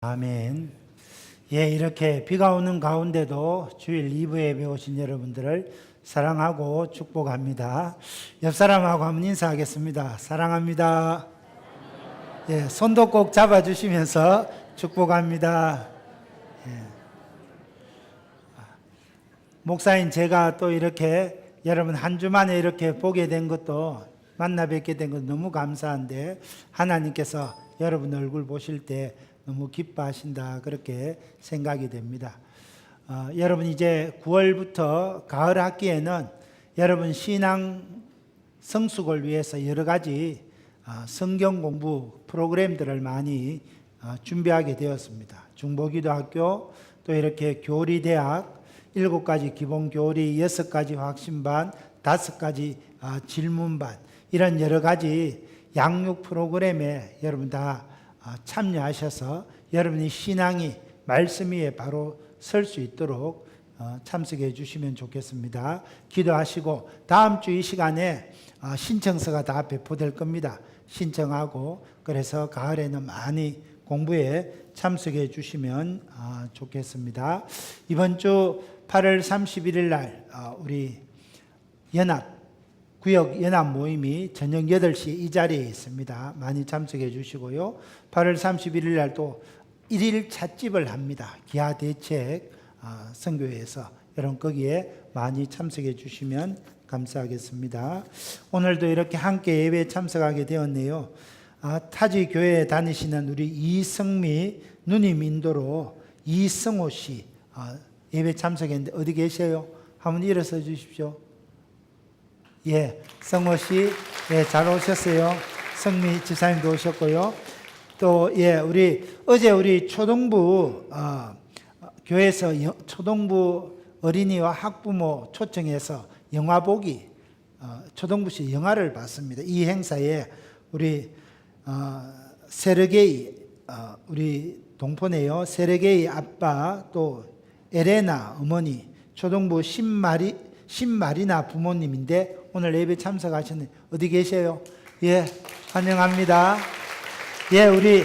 아멘. 예, 이렇게 비가 오는 가운데도 주일 2부에 예배 오신 여러분들을 사랑하고 축복합니다. 옆 사람하고 한번 인사하겠습니다. 사랑합니다. 예, 손도 꼭 잡아주시면서 축복합니다. 예. 목사인 제가 또 이렇게 여러분 한 주 만에 이렇게 보게 된 것도 만나 뵙게 된 것도 너무 감사한데 하나님께서 여러분 얼굴 보실 때 너무 기뻐하신다 그렇게 생각이 됩니다. 여러분 이제 9월부터 가을 학기에는 여러분 신앙 성숙을 위해서 여러 가지 성경 공부 프로그램들을 많이 준비하게 되었습니다. 중보기도학교 또 이렇게 교리대학 7가지 기본교리 6가지 확신반 5가지 질문반 이런 여러 가지 양육 프로그램에 여러분 다 참여하셔서 여러분의 신앙이 말씀 위에 바로 설 수 있도록 참석해 주시면 좋겠습니다. 기도하시고 다음 주 이 시간에 신청서가 다 배포될 겁니다. 신청하고 그래서 가을에는 많이 공부에 참석해 주시면 좋겠습니다. 이번 주 8월 31일 날 우리 구역 연합 모임이 저녁 8시 이 자리에 있습니다. 많이 참석해 주시고요. 8월 31일 날 또 1일 찻집을 합니다. 기아대책 선교회에서 여러분 거기에 많이 참석해 주시면 감사하겠습니다. 오늘도 이렇게 함께 예배에 참석하게 되었네요. 타지 교회에 다니시는 우리 이성미 누님 인도로 이성호 씨 예배 참석했는데 어디 계세요? 한번 일어서 주십시오. 예, 성호 씨, 예, 잘 오셨어요. 성미 지사님도 오셨고요. 또, 예, 어제 우리 초동부, 교회에서 초동부 어린이와 학부모 초청해서 영화 보기, 초동부시 영화를 봤습니다. 이 행사에 우리, 세르게이, 우리 동포네요. 세르게이 아빠, 또 에레나 어머니, 초동부 신마리나 부모님인데 오늘 예배 참석하시는 어디 계세요? 예, 환영합니다. 예, 우리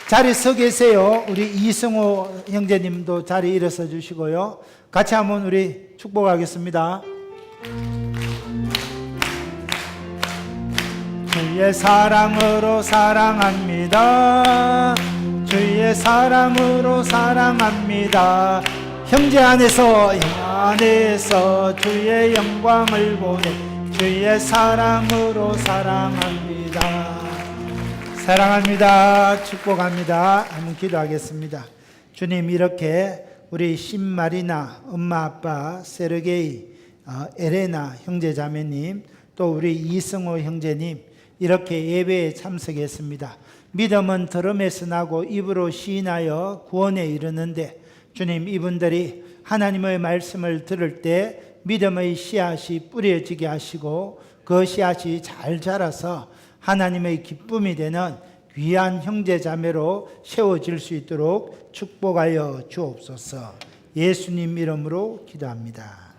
자리 서 계세요. 우리 이승호 형제님도 자리 일어서 주시고요. 같이 한번 우리 축복하겠습니다. 주의 사랑으로 사랑합니다. 주의 사랑으로 사랑합니다. 형제 안에서 주의 영광을 보내 주의 사랑으로 사랑합니다. 사랑합니다. 축복합니다. 한번 기도하겠습니다. 주님 이렇게 우리 신마리나 엄마 아빠 세르게이 에레나 형제 자매님 또 우리 이승호 형제님 이렇게 예배에 참석했습니다. 믿음은 들음에서 나고 입으로 시인하여 구원에 이르는데 주님 이분들이 하나님의 말씀을 들을 때 믿음의 씨앗이 뿌려지게 하시고 그 씨앗이 잘 자라서 하나님의 기쁨이 되는 귀한 형제 자매로 세워질 수 있도록 축복하여 주옵소서. 예수님 이름으로 기도합니다.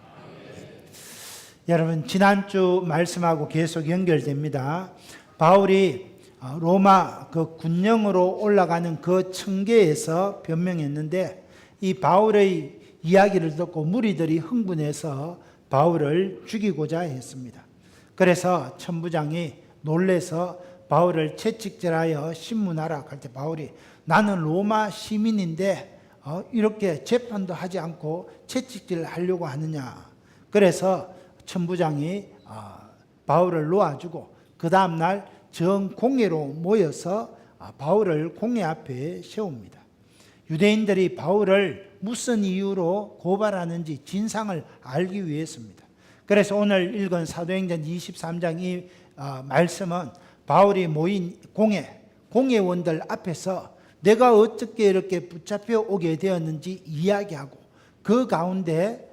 여러분 지난주 말씀하고 계속 연결됩니다. 바울이 로마 그 군령으로 올라가는 그 청계에서 변명했는데 이 바울의 이야기를 듣고 무리들이 흥분해서 바울을 죽이고자 했습니다. 그래서 천부장이 놀래서 바울을 채찍질하여 신문하라 할 때 바울이 나는 로마 시민인데 이렇게 재판도 하지 않고 채찍질을 하려고 하느냐. 그래서 천부장이 바울을 놓아주고 그 다음날 정공회로 모여서 바울을 공회 앞에 세웁니다. 유대인들이 바울을 무슨 이유로 고발하는지 진상을 알기 위해서입니다. 그래서 오늘 읽은 사도행전 23장 이 말씀은 바울이 모인 공회원들 앞에서 내가 어떻게 이렇게 붙잡혀 오게 되었는지 이야기하고 그 가운데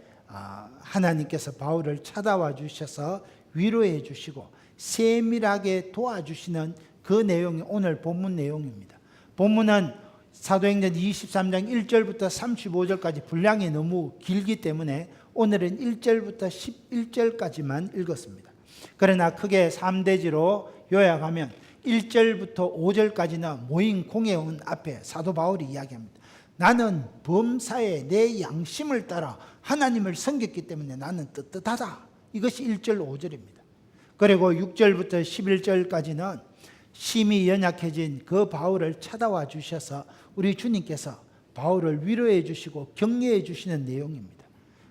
하나님께서 바울을 찾아와 주셔서 위로해 주시고 세밀하게 도와주시는 그 내용이 오늘 본문 내용입니다. 본문은 사도행전 23장 1절부터 35절까지 분량이 너무 길기 때문에 오늘은 1절부터 11절까지만 읽었습니다. 그러나 크게 3대지로 요약하면 1절부터 5절까지는 모인 공회원 앞에 사도 바울이 이야기합니다. 나는 범사에 내 양심을 따라 하나님을 섬겼기 때문에 나는 떳떳하다. 이것이 1절 5절입니다. 그리고 6절부터 11절까지는 심히 연약해진 그 바울을 찾아와 주셔서 우리 주님께서 바울을 위로해 주시고 격려해 주시는 내용입니다.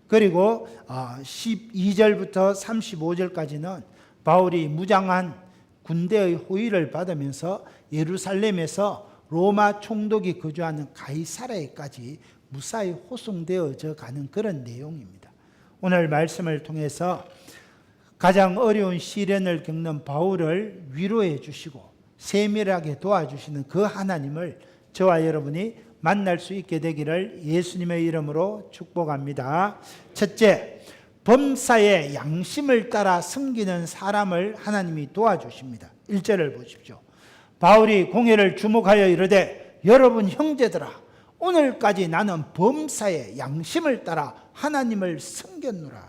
그리고 12절부터 35절까지는 바울이 무장한 군대의 호위를 받으면서 예루살렘에서 로마 총독이 거주하는 가이사랴에까지 무사히 호송되어져 가는 그런 내용입니다. 오늘 말씀을 통해서 가장 어려운 시련을 겪는 바울을 위로해 주시고 세밀하게 도와주시는 그 하나님을 저와 여러분이 만날 수 있게 되기를 예수님의 이름으로 축복합니다. 첫째, 범사의 양심을 따라 섬기는 사람을 하나님이 도와주십니다. 1절을 보십시오. 바울이 공회를 주목하여 이르되 여러분 형제들아 오늘까지 나는 범사의 양심을 따라 하나님을 섬겼노라.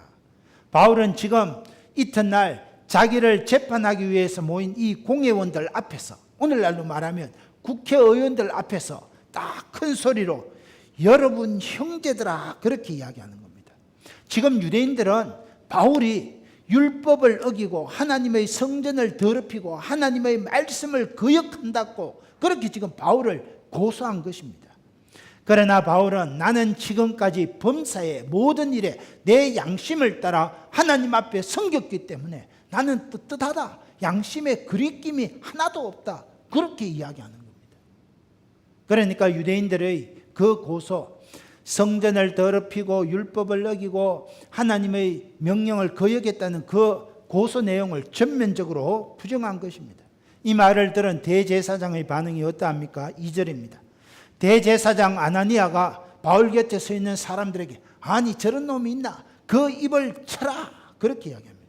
바울은 지금 이튿날 자기를 재판하기 위해서 모인 이 공회원들 앞에서, 오늘날로 말하면 국회의원들 앞에서 딱 큰 소리로 여러분 형제들아 그렇게 이야기하는 겁니다. 지금 유대인들은 바울이 율법을 어기고 하나님의 성전을 더럽히고 하나님의 말씀을 거역한다고 그렇게 지금 바울을 고소한 것입니다. 그러나 바울은 나는 지금까지 범사의 모든 일에 내 양심을 따라 하나님 앞에 섬겼기 때문에 나는 떳떳하다. 양심에 거리낌이 하나도 없다. 그렇게 이야기하는 겁니다. 그러니까 유대인들의 그 고소, 성전을 더럽히고 율법을 어기고 하나님의 명령을 거역했다는 그 고소 내용을 전면적으로 부정한 것입니다. 이 말을 들은 대제사장의 반응이 어떠합니까? 2절입니다. 대제사장 아나니아가 바울 곁에 서 있는 사람들에게 아니 저런 놈이 있나? 그 입을 쳐라! 그렇게 이야기합니다.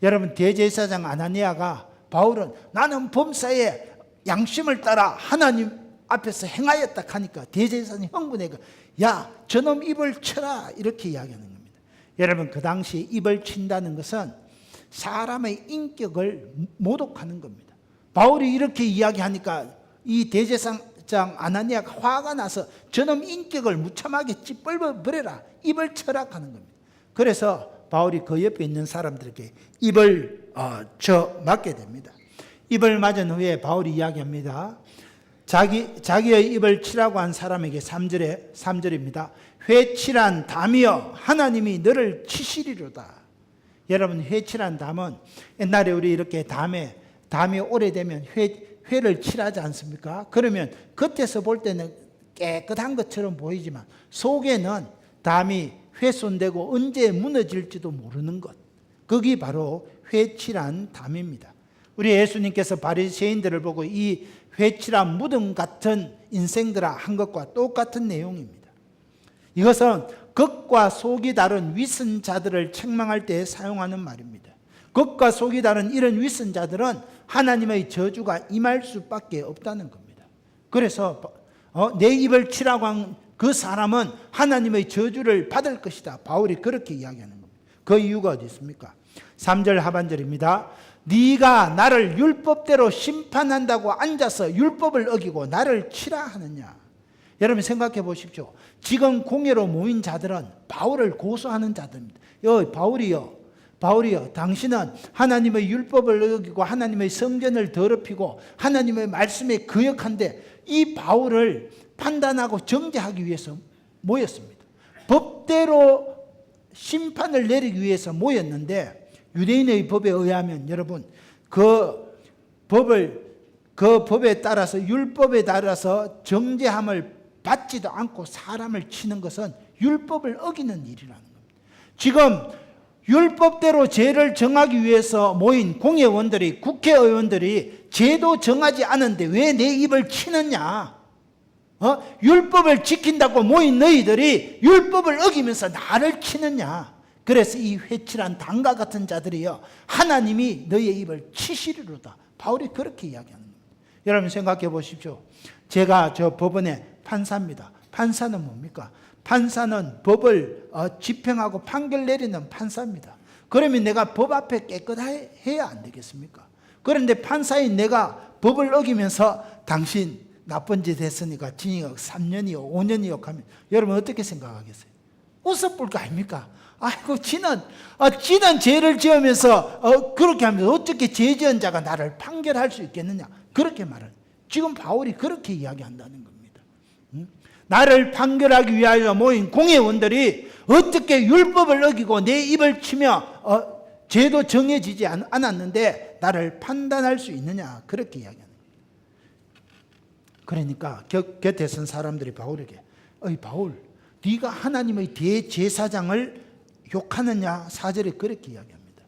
여러분, 대제사장 아나니아가 바울은 나는 범사에 양심을 따라 하나님 앞에서 행하였다 하니까 대제사장이 흥분해가 야 저놈 입을 쳐라 이렇게 이야기하는 겁니다. 여러분, 그 당시 입을 친다는 것은 사람의 인격을 모독하는 겁니다. 바울이 이렇게 이야기하니까 이 대제사장 아나니아가 화가 나서 저놈 인격을 무참하게 찌뻘버려라 입을 쳐라 하는 겁니다. 그래서 바울이 그 옆에 있는 사람들에게 입을 쳐 맞게 됩니다. 입을 맞은 후에 바울이 이야기합니다. 자기의 입을 치라고 한 사람에게 3절입니다. 회칠한 담이여 하나님이 너를 치시리로다. 여러분, 회칠한 담은 옛날에 우리 이렇게 담이 오래되면 회를 칠하지 않습니까? 그러면 겉에서 볼 때는 깨끗한 것처럼 보이지만 속에는 담이 훼손되고 언제 무너질지도 모르는 것, 그게 바로 회칠한 담입니다. 우리 예수님께서 바리새인들을 보고 이 회칠한 무덤 같은 인생들아 한 것과 똑같은 내용입니다. 이것은 겉과 속이 다른 위선자들을 책망할 때 사용하는 말입니다. 겉과 속이 다른 이런 위선자들은 하나님의 저주가 임할 수밖에 없다는 겁니다. 그래서 내 입을 치라고 한 그 사람은 하나님의 저주를 받을 것이다. 바울이 그렇게 이야기하는 겁니다. 그 이유가 어디 있습니까? 3절 하반절입니다. 네가 나를 율법대로 심판한다고 앉아서 율법을 어기고 나를 치라 하느냐. 여러분 생각해 보십시오. 지금 공회로 모인 자들은 바울을 고소하는 자들입니다. 바울이요 당신은 하나님의 율법을 어기고 하나님의 성전을 더럽히고 하나님의 말씀에 거역한데 이 바울을 판단하고 정죄하기 위해서 모였습니다. 법대로 심판을 내리기 위해서 모였는데 유대인의 법에 의하면 여러분 그 법에 따라서 율법에 따라서 정죄함을 받지도 않고 사람을 치는 것은 율법을 어기는 일이라는 겁니다. 지금 율법대로 죄를 정하기 위해서 모인 공회원들이, 국회의원들이 죄도 정하지 않은데 왜 내 입을 치느냐? 율법을 지킨다고 모인 너희들이 율법을 어기면서 나를 치느냐? 그래서 이 회칠한 당과 같은 자들이요 하나님이 너희의 입을 치시리로다. 바울이 그렇게 이야기하는 겁니다. 여러분 생각해 보십시오. 제가 저 법원의 판사입니다. 판사는 뭡니까? 판사는 법을 집행하고 판결 내리는 판사입니다. 그러면 내가 법 앞에 깨끗해야 안 되겠습니까? 그런데 판사인 내가 법을 어기면서 당신 나쁜 짓 했으니까 징역 3년이요 5년이요 하면 여러분 어떻게 생각하겠어요? 웃어볼 거 아닙니까? 아이고 지는 죄를 지으면서 그렇게 하면 어떻게 죄 지은 자가 나를 판결할 수 있겠느냐, 그렇게 말을. 지금 바울이 그렇게 이야기한다는 겁니다. 나를 판결하기 위하여 모인 공회원들이 어떻게 율법을 어기고 내 입을 치며 죄도 정해지지 않았는데 나를 판단할 수 있느냐, 그렇게 이야기하는 거예요. 그러니까 곁에 선 사람들이 바울에게 어이 바울, 네가 하나님의 대제사장을 욕하느냐, 4절에 그렇게 이야기합니다.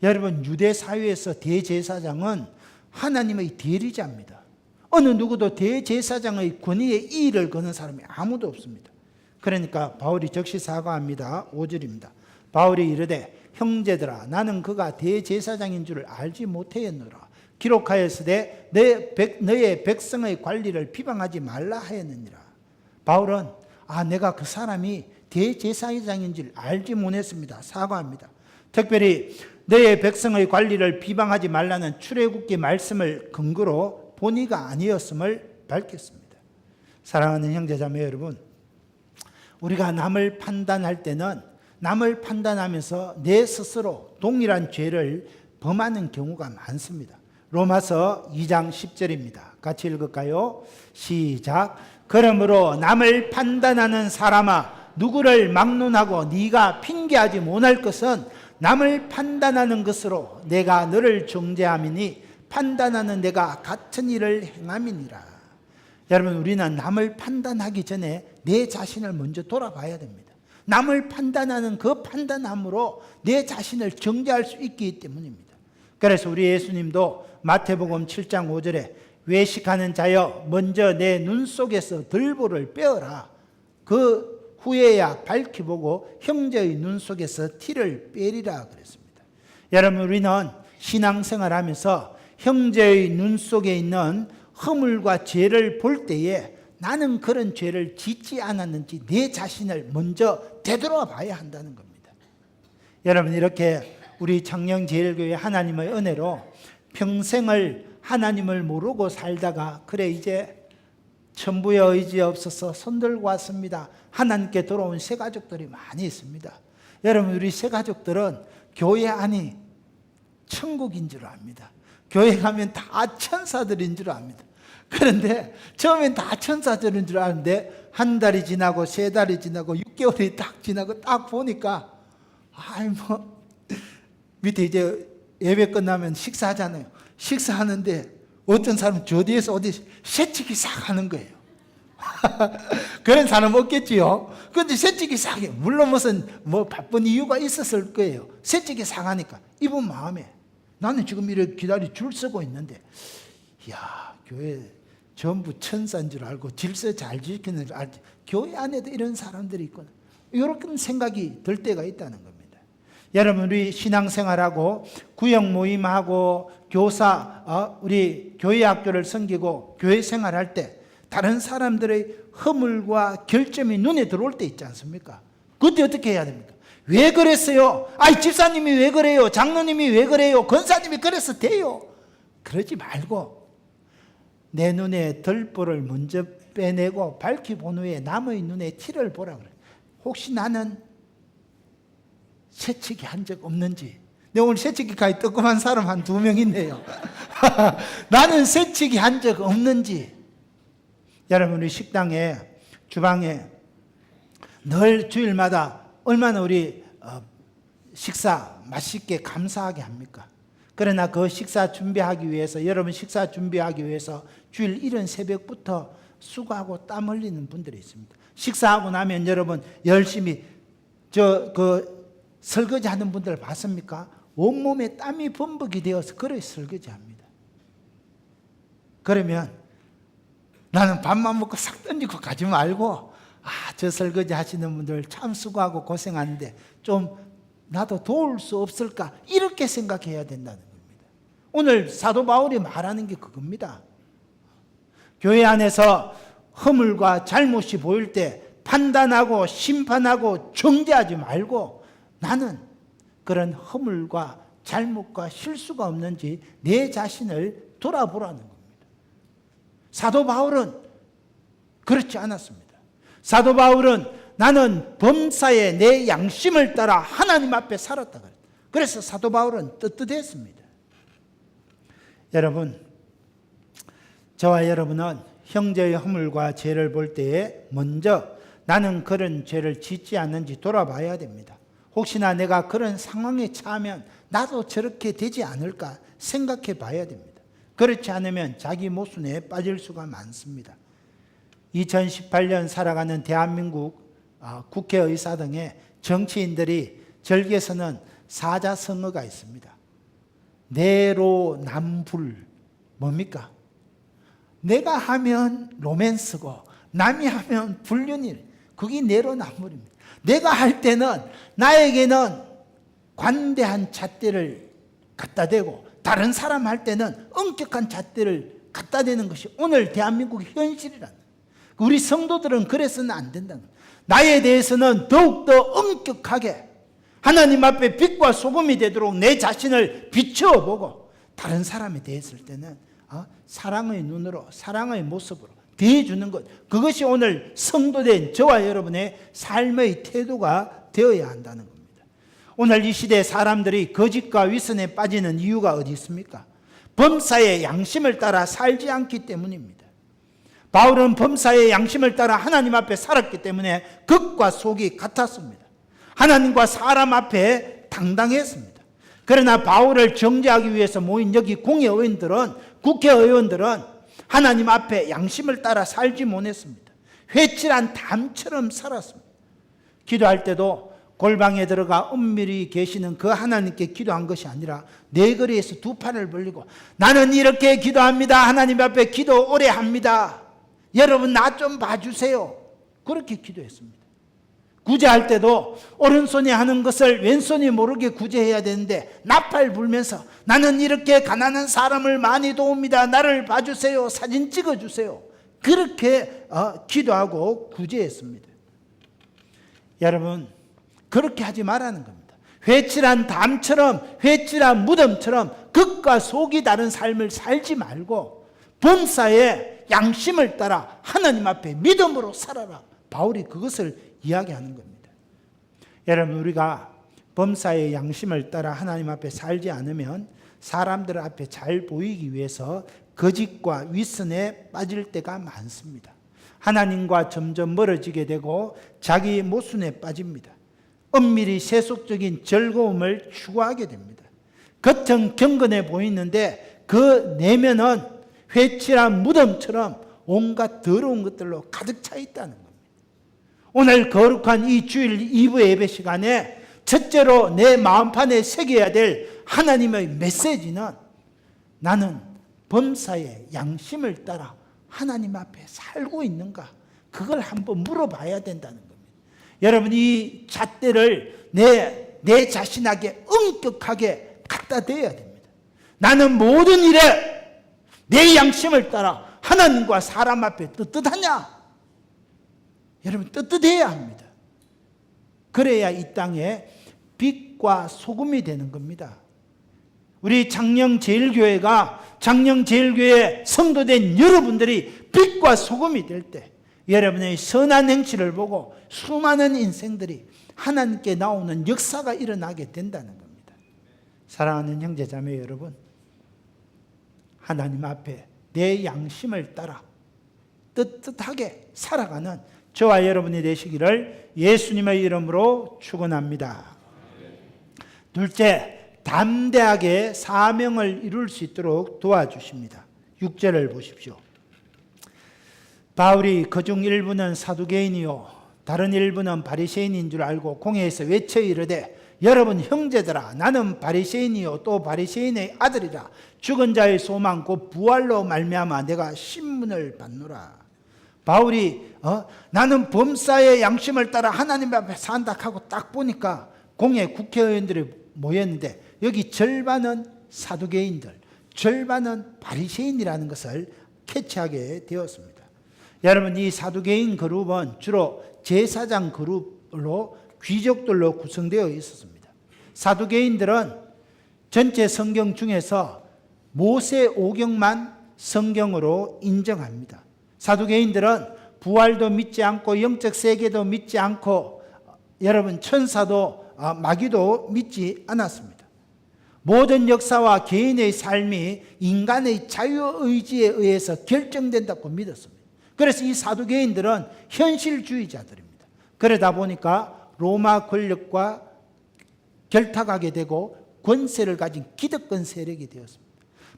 여러분, 유대 사회에서 대제사장은 하나님의 대리자입니다. 어느 누구도 대제사장의 권위에 이의를 거는 사람이 아무도 없습니다. 그러니까 바울이 즉시 사과합니다. 5절입니다. 바울이 이르되 형제들아, 나는 그가 대제사장인 줄을 알지 못하였노라. 기록하였으되 너의 백성의 관리를 비방하지 말라 하였느니라. 바울은 내가 그 사람이 대제사장인 줄 알지 못했습니다. 사과합니다. 특별히 너의 백성의 관리를 비방하지 말라는 출애굽기 말씀을 근거로 본의가 아니었음을 밝혔습니다. 사랑하는 형제자매 여러분, 우리가 남을 판단할 때는 남을 판단하면서 내 스스로 동일한 죄를 범하는 경우가 많습니다. 로마서 2장 10절입니다. 같이 읽을까요? 시작. 그러므로 남을 판단하는 사람아, 누구를 막론하고 네가 핑계하지 못할 것은 남을 판단하는 것으로 내가 너를 정죄함이니 판단하는 내가 같은 일을 행함이니라. 여러분, 우리는 남을 판단하기 전에 내 자신을 먼저 돌아봐야 됩니다. 남을 판단하는 그 판단함으로 내 자신을 정죄할 수 있기 때문입니다. 그래서 우리 예수님도 마태복음 7장 5절에 외식하는 자여 먼저 내 눈 속에서 들보를 빼어라. 그 후에야 밝히 보고 형제의 눈 속에서 티를 빼리라 그랬습니다. 여러분, 우리는 신앙생활하면서 형제의 눈 속에 있는 허물과 죄를 볼 때에 나는 그런 죄를 짓지 않았는지 내 자신을 먼저 되돌아봐야 한다는 겁니다. 여러분, 이렇게 우리 청량제일교회 하나님의 은혜로 평생을 하나님을 모르고 살다가 그래 이제 천부의 의지 없어서 손들고 왔습니다. 하나님께 돌아온 새가족들이 많이 있습니다. 여러분, 우리 새가족들은 교회 안이 천국인 줄 압니다. 교회 가면 다 천사들인 줄 압니다. 그런데 처음엔 다 천사들인 줄 아는데 한 달이 지나고 세 달이 지나고 6개월이 딱 지나고 딱 보니까 밑에 이제 예배 끝나면 식사하잖아요. 식사하는데 어떤 사람은 저 뒤에서 어디 새치기 싹 하는 거예요. 그런 사람 없겠지요. 그런데 새치기 싹 해요. 물론 무슨 바쁜 이유가 있었을 거예요. 새치기 싹 하니까 이분 마음에 나는 지금 이렇게 기다리 줄 서고 있는데 교회 전부 천사인 줄 알고 질서 잘 지키는 줄 알지, 교회 안에도 이런 사람들이 있구나, 이렇게 생각이 들 때가 있다는 겁니다. 여러분, 우리 신앙생활하고 구역 모임하고 교사, 우리 교회 학교를 섬기고 교회 생활할 때 다른 사람들의 허물과 결점이 눈에 들어올 때 있지 않습니까? 그때 어떻게 해야 됩니까? 왜 그랬어요? 집사님이 왜 그래요? 장로님이 왜 그래요? 권사님이 그래서 돼요. 그러지 말고 내 눈에 들보를 먼저 빼내고 밝히 본 후에 남의 눈에 티를 보라 그래요. 혹시 나는 새치기 한 적 없는지. 내가 오늘 새치기까지 뜨끔한 사람 한 2명 있네요. 나는 새치기 한 적 없는지. 여러분, 우리 식당에 주방에 늘 주일마다 얼마나 우리 식사 맛있게 감사하게 합니까? 그러나 그 식사 준비하기 위해서, 여러분 식사 준비하기 위해서 주일 이른 새벽부터 수고하고 땀 흘리는 분들이 있습니다. 식사하고 나면 여러분 열심히 설거지 하는 분들 봤습니까? 온몸에 땀이 범벅이 되어서 그렇게 설거지 합니다. 그러면 나는 밥만 먹고 싹 던지고 가지 말고 저 설거지 하시는 분들 참 수고하고 고생하는데 좀 나도 도울 수 없을까, 이렇게 생각해야 된다는 겁니다. 오늘 사도 바울이 말하는 게 그겁니다. 교회 안에서 허물과 잘못이 보일 때 판단하고 심판하고 정죄하지 말고 나는 그런 허물과 잘못과 실수가 없는지 내 자신을 돌아보라는 겁니다. 사도 바울은 그렇지 않았습니다. 사도 바울은 나는 범사에 내 양심을 따라 하나님 앞에 살았다. 그래서 사도 바울은 떳떳했습니다. 여러분, 저와 여러분은 형제의 허물과 죄를 볼 때에 먼저 나는 그런 죄를 짓지 않는지 돌아봐야 됩니다. 혹시나 내가 그런 상황에 처하면 나도 저렇게 되지 않을까 생각해 봐야 됩니다. 그렇지 않으면 자기 모순에 빠질 수가 많습니다. 2018년 살아가는 대한민국 국회의사 등의 정치인들이 절개서는 사자성어가 있습니다. 내로남불. 뭡니까? 내가 하면 로맨스고 남이 하면 불륜일. 그게 내로남불입니다. 내가 할 때는 나에게는 관대한 잣대를 갖다 대고 다른 사람 할 때는 엄격한 잣대를 갖다 대는 것이 오늘 대한민국의 현실이라는 거예요. 우리 성도들은 그래서는 안 된다는 거예요. 나에 대해서는 더욱더 엄격하게 하나님 앞에 빛과 소금이 되도록 내 자신을 비춰보고 다른 사람에 대했을 때는 사랑의 눈으로 사랑의 모습으로 대해주는 것, 그것이 오늘 성도된 저와 여러분의 삶의 태도가 되어야 한다는 겁니다. 오늘 이 시대의 사람들이 거짓과 위선에 빠지는 이유가 어디 있습니까? 범사의 양심을 따라 살지 않기 때문입니다. 바울은 범사의 양심을 따라 하나님 앞에 살았기 때문에 겉과 속이 같았습니다. 하나님과 사람 앞에 당당했습니다. 그러나 바울을 정죄하기 위해서 모인 여기 공회의원들은, 국회의원들은 하나님 앞에 양심을 따라 살지 못했습니다. 회칠한 담처럼 살았습니다. 기도할 때도 골방에 들어가 은밀히 계시는 그 하나님께 기도한 것이 아니라 내 거리에서 두 팔을 벌리고 나는 이렇게 기도합니다. 하나님 앞에 기도 오래 합니다. 여러분 나 좀 봐주세요. 그렇게 기도했습니다. 구제할 때도 오른손이 하는 것을 왼손이 모르게 구제해야 되는데 나팔 불면서 나는 이렇게 가난한 사람을 많이 도웁니다. 나를 봐주세요. 사진 찍어주세요. 그렇게 기도하고 구제했습니다. 여러분 그렇게 하지 말라는 겁니다. 회칠한 담처럼 회칠한 무덤처럼 겉과 속이 다른 삶을 살지 말고 범사에 양심을 따라 하나님 앞에 믿음으로 살아라. 바울이 그것을 이야기하는 겁니다. 여러분 우리가 범사의 양심을 따라 하나님 앞에 살지 않으면 사람들 앞에 잘 보이기 위해서 거짓과 위선에 빠질 때가 많습니다. 하나님과 점점 멀어지게 되고 자기 모순에 빠집니다. 은밀히 세속적인 즐거움을 추구하게 됩니다. 겉은 경건해 보이는데 그 내면은 회칠한 무덤처럼 온갖 더러운 것들로 가득 차 있다는 겁니다. 오늘 거룩한 이 주일 2부 예배 시간에 첫째로 내 마음판에 새겨야 될 하나님의 메시지는 나는 범사의 양심을 따라 하나님 앞에 살고 있는가? 그걸 한번 물어봐야 된다는 겁니다. 여러분 이 잣대를 내 자신에게 엄격하게 갖다 대야 됩니다. 나는 모든 일에 내 양심을 따라 하나님과 사람 앞에 떳떳하냐? 여러분 떳떳해야 합니다. 그래야 이 땅에 빛과 소금이 되는 겁니다. 우리 장령제일교회가 장령제일교회 성도된 여러분들이 빛과 소금이 될 때 여러분의 선한 행실을 보고 수많은 인생들이 하나님께 나오는 역사가 일어나게 된다는 겁니다. 사랑하는 형제자매 여러분, 하나님 앞에 내 양심을 따라 떳떳하게 살아가는 저와 여러분이 되시기를 예수님의 이름으로 축원합니다. 둘째, 담대하게 사명을 이룰 수 있도록 도와주십니다. 6절을 보십시오. 바울이 그중 일부는 사두개인이요 다른 일부는 바리새인인 줄 알고 공회에서 외쳐 이르되 여러분 형제들아 나는 바리새인이요 또 바리새인의 아들이라 죽은 자의 소망 곧 부활로 말미암아 내가 신문을 받노라. 바울이 나는 범사의 양심을 따라 하나님 앞에 산다 하고 딱 보니까 공회 국회의원들이 모였는데 여기 절반은 사두개인들, 절반은 바리새인이라는 것을 캐치하게 되었습니다. 여러분 이 사두개인 그룹은 주로 제사장 그룹으로 귀족들로 구성되어 있었습니다. 사두개인들은 전체 성경 중에서 모세 오경만 성경으로 인정합니다. 사두개인들은 부활도 믿지 않고 영적 세계도 믿지 않고 여러분 천사도 마귀도 믿지 않았습니다. 모든 역사와 개인의 삶이 인간의 자유의지에 의해서 결정된다고 믿었습니다. 그래서 이 사두개인들은 현실주의자들입니다. 그러다 보니까 로마 권력과 결탁하게 되고 권세를 가진 기득권 세력이 되었습니다.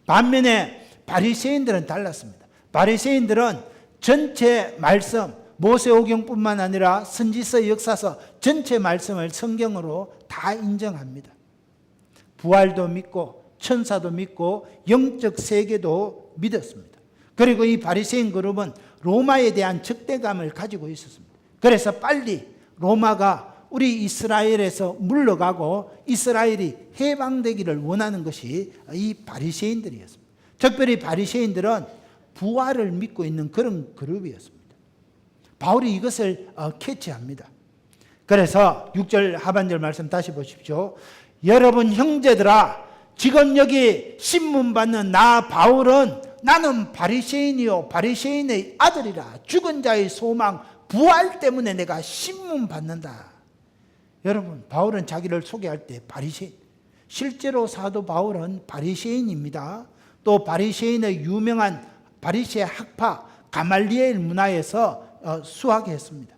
반면에 바리새인들은 달랐습니다. 바리새인들은 전체 말씀, 모세오경뿐만 아니라 선지서, 역사서 전체 말씀을 성경으로 다 인정합니다. 부활도 믿고 천사도 믿고 영적 세계도 믿었습니다. 그리고 이 바리새인 그룹은 로마에 대한 적대감을 가지고 있었습니다. 그래서 빨리 로마가 우리 이스라엘에서 물러가고 이스라엘이 해방되기를 원하는 것이 이 바리새인들이었습니다. 특별히 바리새인들은 부활을 믿고 있는 그런 그룹이었습니다. 바울이 이것을 캐치합니다. 그래서 6절 하반절 말씀 다시 보십시오. 여러분 형제들아, 지금 여기 신문 받는 나 바울은 나는 바리새인이요 바리새인의 아들이라. 죽은 자의 소망 부활 때문에 내가 신문 받는다. 여러분, 바울은 자기를 소개할 때 바리새인, 실제로 사도 바울은 바리새인입니다. 또 바리새인의 유명한 바리새 학파 가말리엘 문화에서 수학했습니다.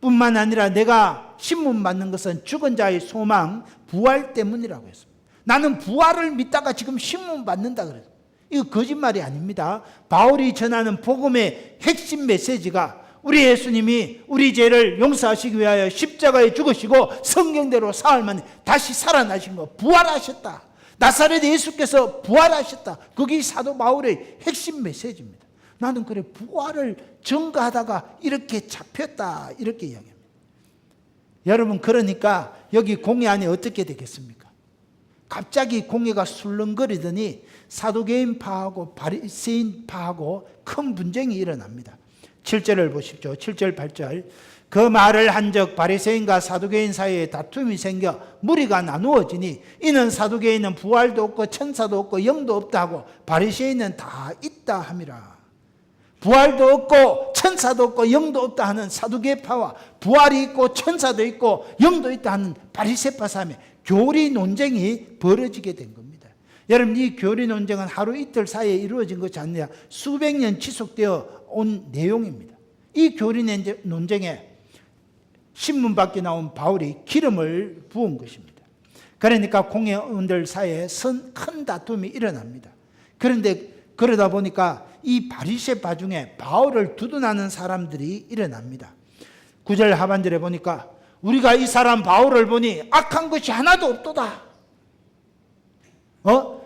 뿐만 아니라 내가 신문 받는 것은 죽은 자의 소망 부활 때문이라고 했습니다. 나는 부활을 믿다가 지금 신문 받는다 그랬어요. 이거 거짓말이 아닙니다. 바울이 전하는 복음의 핵심 메시지가 우리 예수님이 우리 죄를 용서하시기 위하여 십자가에 죽으시고 성경대로 사흘 만에 다시 살아나신 거, 부활하셨다. 나사렛 예수께서 부활하셨다. 그게 사도 바울의 핵심 메시지입니다. 나는 그래 부활을 전가하다가 이렇게 잡혔다 이렇게 이야기합니다. 여러분, 그러니까 여기 공회 안에 어떻게 되겠습니까? 갑자기 공회가 술렁거리더니 사두개인파하고 바리새인파하고 큰 분쟁이 일어납니다. 7절을 보십시오. 7절 8절. 그 말을 한즉 바리새인과 사두개인 사이에 다툼이 생겨 무리가 나누어지니 이는 사두개인은 부활도 없고 천사도 없고 영도 없다 하고 바리새인은 다 있다 함이라. 부활도 없고 천사도 없고 영도 없다 하는 사두개파와 부활이 있고 천사도 있고 영도 있다 하는 바리새파 사이에 교리 논쟁이 벌어지게 된 겁니다. 여러분, 이 교리 논쟁은 하루 이틀 사이에 이루어진 것이 아니라 수백 년 지속되어 온 내용입니다. 이 교리 논쟁에 신문 밖에 나온 바울이 기름을 부은 것입니다. 그러니까 공회원들 사이에 큰 다툼이 일어납니다. 그런데 그러다 보니까 이 바리새파 중에 바울을 두둔하는 사람들이 일어납니다. 9절 하반절에 보니까 우리가 이 사람 바울을 보니 악한 것이 하나도 없도다.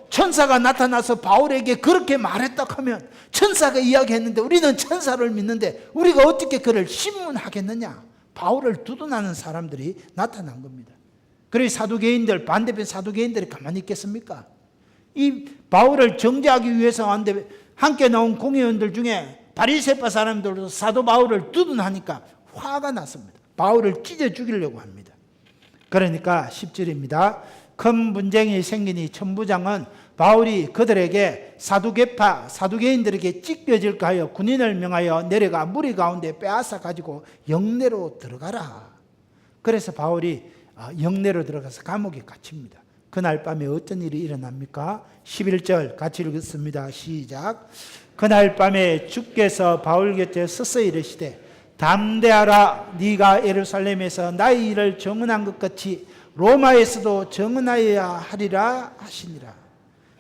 천사가 나타나서 바울에게 그렇게 말했다 하면 천사가 이야기했는데 우리는 천사를 믿는데 우리가 어떻게 그를 신문하겠느냐. 바울을 두둔하는 사람들이 나타난 겁니다. 그래서 사두개인들, 반대편 사두개인들이 가만히 있겠습니까? 이 바울을 정죄하기 위해서 왔는데 함께 나온 공회원들 중에 바리새파 사람들도 사도 바울을 두둔하니까 화가 났습니다. 바울을 찢어 죽이려고 합니다. 그러니까 10절입니다. 큰 분쟁이 생기니 천부장은 바울이 그들에게 사두개파, 사두개인들에게 찢겨질까 하여 군인을 명하여 내려가 무리 가운데 빼앗아 가지고 영내로 들어가라. 그래서 바울이 영내로 들어가서 감옥에 갇힙니다. 그날 밤에 어떤 일이 일어납니까? 11절 같이 읽겠습니다. 시작. 그날 밤에 주께서 바울 곁에 서서 이르시되 담대하라. 네가 예루살렘에서 나의 일을 정언한 것 같이 로마에서도 정언하여야 하리라 하시니라.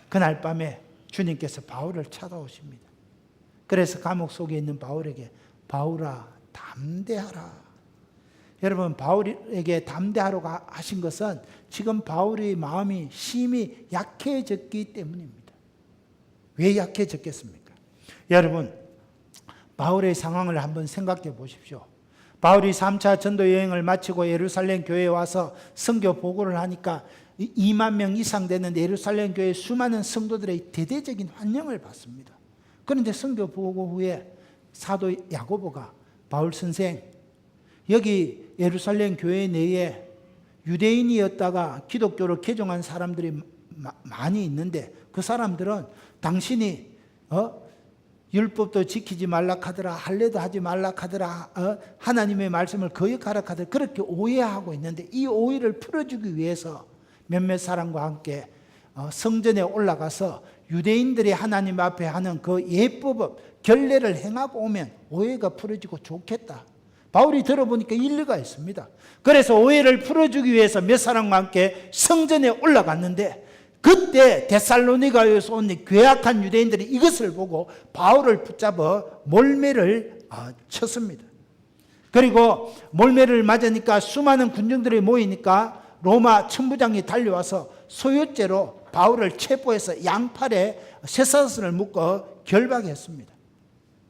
그날 밤에 주님께서 바울을 찾아오십니다. 그래서 감옥 속에 있는 바울에게 바울아 담대하라. 여러분, 바울에게 담대하라고 하신 것은 지금 바울의 마음이 심히 약해졌기 때문입니다. 왜 약해졌겠습니까? 여러분, 바울의 상황을 한번 생각해 보십시오. 바울이 3차 전도 여행을 마치고 예루살렘 교회에 와서 선교 보고를 하니까 2만 명 이상 되는 예루살렘 교회 수많은 성도들의 대대적인 환영을 받습니다. 그런데 선교 보고 후에 사도 야고보가 바울 선생, 여기 예루살렘 교회 내에 유대인이었다가 기독교로 개종한 사람들이 많이 있는데 그 사람들은 당신이 율법도 지키지 말라 하더라, 할례도 하지 말라 하더라, 하나님의 말씀을 거역하라 하더라, 그렇게 오해하고 있는데, 이 오해를 풀어주기 위해서 몇몇 사람과 함께 성전에 올라가서 유대인들이 하나님 앞에 하는 그 예법업 결례를 행하고 오면 오해가 풀어지고 좋겠다. 바울이 들어보니까 일리가 있습니다. 그래서 오해를 풀어주기 위해서 몇 사람과 함께 성전에 올라갔는데, 그때 데살로니가에서 온 괴악한 유대인들이 이것을 보고 바울을 붙잡아 몰매를 쳤습니다. 그리고 몰매를 맞으니까 수많은 군중들이 모이니까 로마 천부장이 달려와서 소유죄로 바울을 체포해서 양팔에 쇠사슬을 묶어 결박했습니다.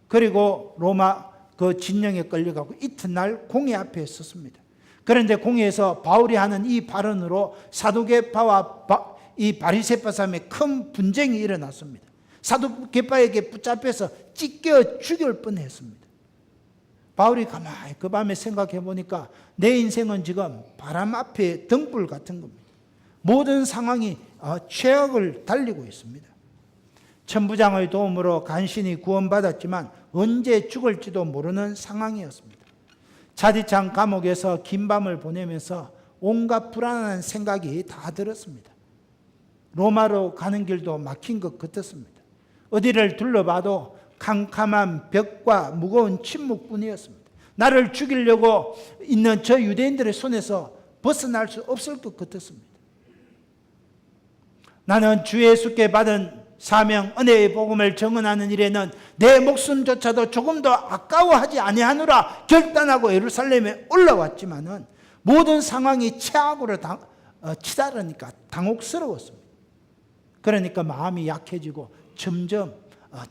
그리고 로마 그 진영에 끌려가고 이튿날 공회 앞에 섰습니다. 그런데 공회에서 바울이 하는 이 발언으로 사두개파와 이 바리새파 사이에 큰 분쟁이 일어났습니다. 사두개파에게 붙잡혀서 찢겨 죽일 뻔했습니다. 바울이 가만히 그 밤에 생각해 보니까 내 인생은 지금 바람 앞에 등불 같은 겁니다. 모든 상황이 최악을 달리고 있습니다. 천부장의 도움으로 간신히 구원받았지만 언제 죽을지도 모르는 상황이었습니다. 차디찬 감옥에서 긴 밤을 보내면서 온갖 불안한 생각이 다 들었습니다. 로마로 가는 길도 막힌 것 같았습니다. 어디를 둘러봐도 캄캄한 벽과 무거운 침묵뿐이었습니다. 나를 죽이려고 있는 저 유대인들의 손에서 벗어날 수 없을 것 같았습니다. 나는 주 예수께 받은 사명, 은혜의 복음을 증언하는 일에는 내 목숨조차도 조금 더 아까워하지 아니하노라 결단하고 예루살렘에 올라왔지만은 모든 상황이 최악으로 치달으니까 당혹스러웠습니다. 그러니까 마음이 약해지고 점점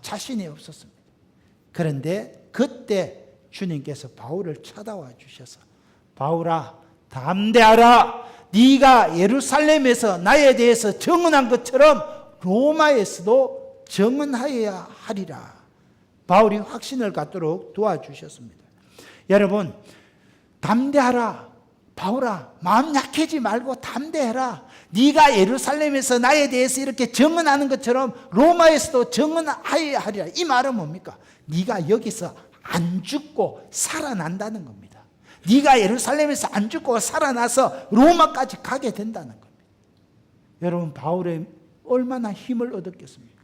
자신이 없었습니다. 그런데 그때 주님께서 바울을 찾아와 주셔서 바울아 담대하라, 네가 예루살렘에서 나에 대해서 증언한 것처럼 로마에서도 증언하여야 하리라. 바울이 확신을 갖도록 도와주셨습니다. 여러분, 담대하라. 바울아, 마음 약해지 말고 담대해라. 네가 예루살렘에서 나에 대해서 이렇게 증언하는 것처럼 로마에서도 증언하여야 하리라. 이 말은 뭡니까? 네가 여기서 안 죽고 살아난다는 겁니다. 네가 예루살렘에서 안 죽고 살아나서 로마까지 가게 된다는 겁니다. 여러분, 바울의 얼마나 힘을 얻었겠습니까?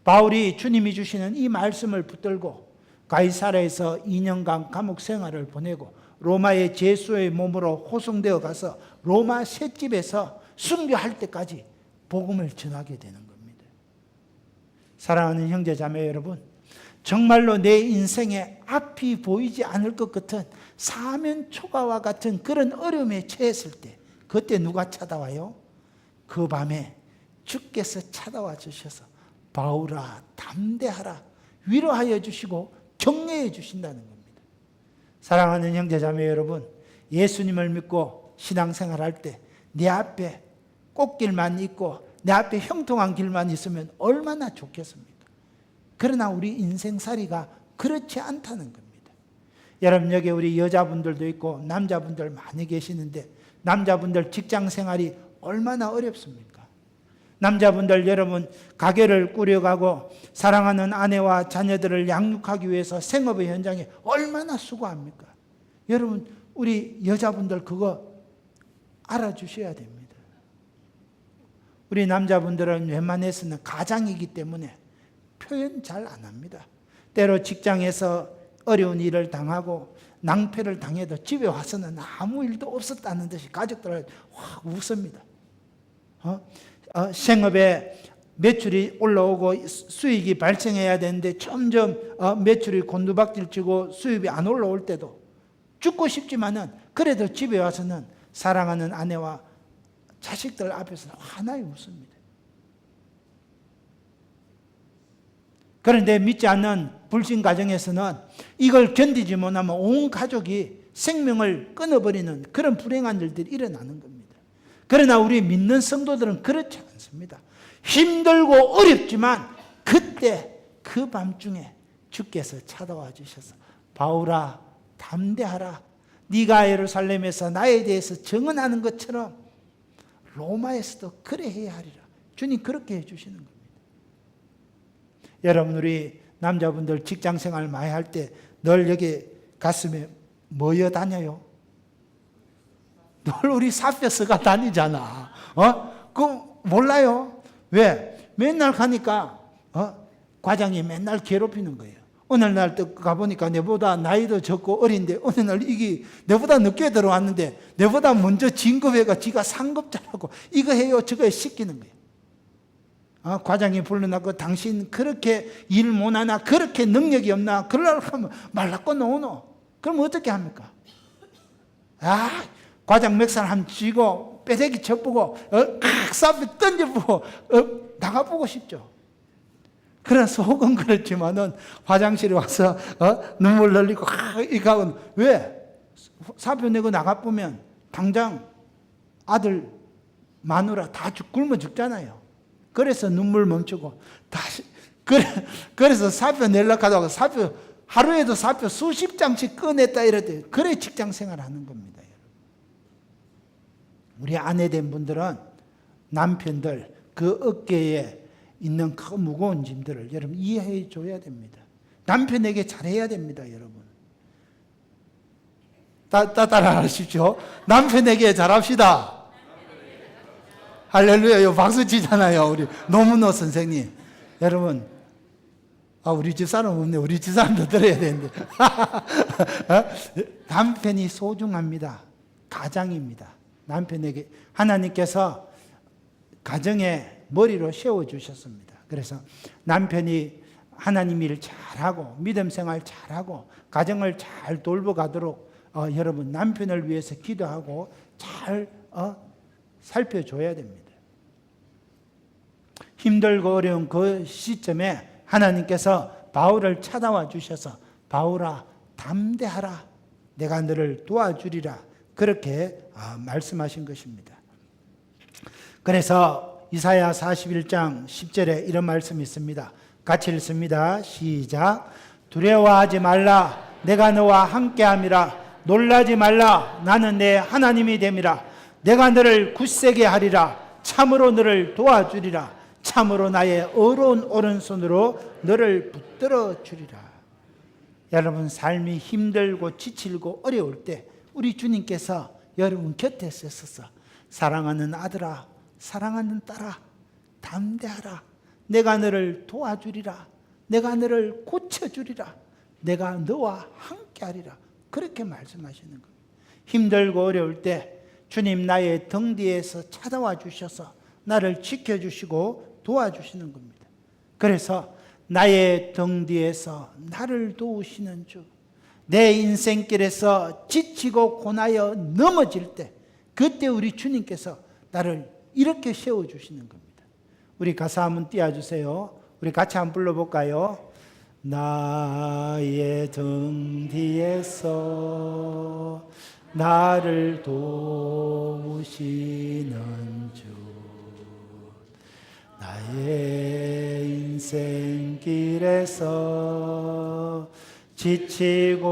바울이 주님이 주시는 이 말씀을 붙들고 가이사랴에서 2년간 감옥 생활을 보내고 로마의 제수의 몸으로 호송되어 가서 로마 셋집에서 순교할 때까지 복음을 전하게 되는 겁니다. 사랑하는 형제 자매 여러분, 정말로 내 인생에 앞이 보이지 않을 것 같은 사면 초가와 같은 그런 어려움에 처했을 때 그때 누가 찾아와요? 그 밤에 주께서 찾아와 주셔서 바울아 담대하라 위로하여 주시고 격려해 주신다는 겁니다. 사랑하는 형제 자매 여러분, 예수님을 믿고 신앙생활할 때 내 앞에 꽃길만 있고 내 앞에 형통한 길만 있으면 얼마나 좋겠습니까? 그러나 우리 인생살이가 그렇지 않다는 겁니다. 여러분, 여기 우리 여자분들도 있고 남자분들 많이 계시는데 남자분들 직장생활이 얼마나 어렵습니까? 남자분들 여러분 가게를 꾸려가고 사랑하는 아내와 자녀들을 양육하기 위해서 생업의 현장에 얼마나 수고합니까? 여러분, 우리 여자분들 그거 알아주셔야 됩니다. 우리 남자분들은 웬만해서는 가장이기 때문에 표현 잘 안 합니다. 때로 직장에서 어려운 일을 당하고 낭패를 당해도 집에 와서는 아무 일도 없었다는 듯이 가족들을 확 웃습니다. 생업에 매출이 올라오고 수익이 발생해야 되는데 점점 매출이 곤두박질치고 수입이 안 올라올 때도 죽고 싶지만은 그래도 집에 와서는 사랑하는 아내와 자식들 앞에서는 환하게 웃습니다. 그런데 믿지 않는 불신 가정에서는 이걸 견디지 못하면 온 가족이 생명을 끊어버리는 그런 불행한 일들이 일어나는 겁니다. 그러나 우리 믿는 성도들은 그렇지 않습니다. 힘들고 어렵지만 그때 그 밤중에 주께서 찾아와 주셔서 바울아 담대하라, 네가 예루살렘에서 나에 대해서 증언하는 것처럼 로마에서도 그래 해야 하리라. 주님 그렇게 해주시는 겁니다. 여러분, 우리 남자분들 직장생활 많이 할 때 늘 여기 가슴에 뭐여 다녀요? 늘 우리 사표스가 다니잖아. 그거 몰라요? 왜? 맨날 가니까 과장이 맨날 괴롭히는 거예요. 어느 날 가보니까 내보다 나이도 적고 어린데 어느 날 이게 내보다 늦게 들어왔는데 내보다 먼저 진급해가 지가 상급자라고 이거 해요 저거 시키는 거예요. 과장이 불러나고 당신 그렇게 일 못하나 그렇게 능력이 없나 그러려고 하면 말라고 놓노. 그럼 어떻게 합니까? 과장 맥살 한번 쥐고 빼대기 쳐보고 싹 던져보고 나가보고 싶죠. 그런 속은 그렇지만은 화장실에 와서 눈물 흘리고 이거 하고 왜? 사표 내고 나가보면 당장 아들 마누라 다 굶어 죽잖아요. 그래서 눈물 멈추고 다시 그래서 사표 내려고 하다가 사표 하루에도 사표 수십 장씩 꺼냈다 이랬대. 그래 직장 생활하는 겁니다. 우리 아내된 분들은 남편들 그 어깨에 있는 그 무거운 짐들을 여러분 이해해 줘야 됩니다. 남편에게 잘해야 됩니다, 여러분. 따라 하십시오. 남편에게 잘합시다. 할렐루야. 박수 치잖아요. 우리 노문호 선생님. 여러분, 우리 집사람 없네. 우리 집사람도 들어야 되는데. 남편이 소중합니다. 가장입니다. 남편에게 하나님께서 가정에 머리로 세워주셨습니다. 그래서 남편이 하나님 일 잘하고 믿음 생활 잘하고 가정을 잘 돌보가도록 여러분 남편을 위해서 기도하고 잘 살펴줘야 됩니다. 힘들고 어려운 그 시점에 하나님께서 바울을 찾아와 주셔서 바울아 담대하라 내가 너를 도와주리라 그렇게 말씀하신 것입니다. 그래서 이사야 41장 10절에 이런 말씀이 있습니다. 같이 읽습니다. 시작. 두려워하지 말라 내가 너와 함께함이라 놀라지 말라 나는 내 하나님이 됨이라 내가 너를 굳세게 하리라 참으로 너를 도와주리라 참으로 나의 어려운 오른손으로 너를 붙들어 주리라. 여러분 삶이 힘들고 지치고 어려울 때 우리 주님께서 여러분 곁에 서서 사랑하는 아들아 사랑하는 딸아 담대하라 내가 너를 도와주리라 내가 너를 고쳐주리라 내가 너와 함께하리라 그렇게 말씀하시는 겁니다. 힘들고 어려울 때 주님 나의 등 뒤에서 찾아와 주셔서 나를 지켜주시고 도와주시는 겁니다. 그래서 나의 등 뒤에서 나를 도우시는 주 내 인생길에서 지치고 고나여 넘어질 때 그때 우리 주님께서 나를 이렇게 세워주시는 겁니다. 우리 가사 한번 띄워주세요. 우리 같이 한번 불러볼까요? 나의 등 뒤에서 나를 도우시는 주 나의 인생길에서 지치고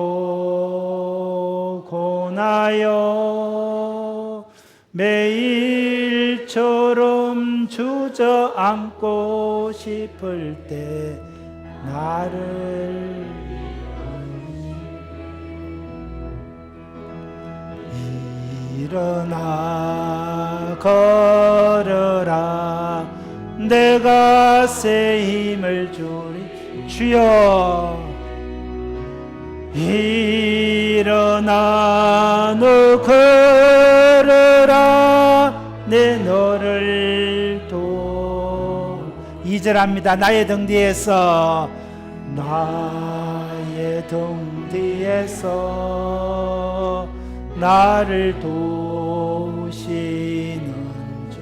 고나여 매일처럼 주저앉고 싶을 때 나를 일어나 걸어라 내가 새 힘을 주리 주여 일어나 너 걸어라 내 너를 도 2절 합니다. 나의 등 뒤에서 나의 등 뒤에서 나를 도우시는 주